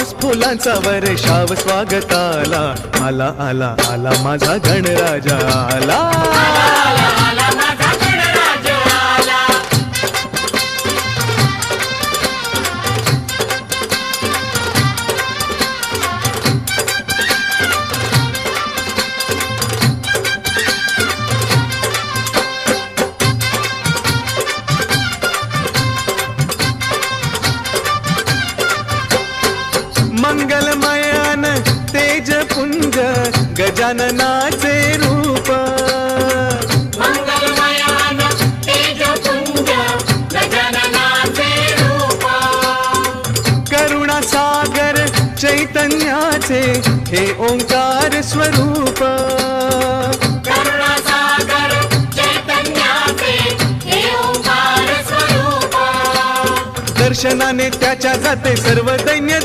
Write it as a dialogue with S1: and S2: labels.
S1: House फुलांचा वर्षाव स्वागताला, आला आला आला माझा गणराजा आला. मंगलमयान तेजपुंज गजाननाचे रूप,
S2: मंगलमयान तेजपुंज गजाननाचे रूप,
S1: करुणासागर चैतन्याचे हे ओंकार स्वरूप,
S2: करुणासागर चैतन्याचे हे ओंकार स्वरूप,
S1: दर्शनाने त्याच्या जाते सर्व दैन्य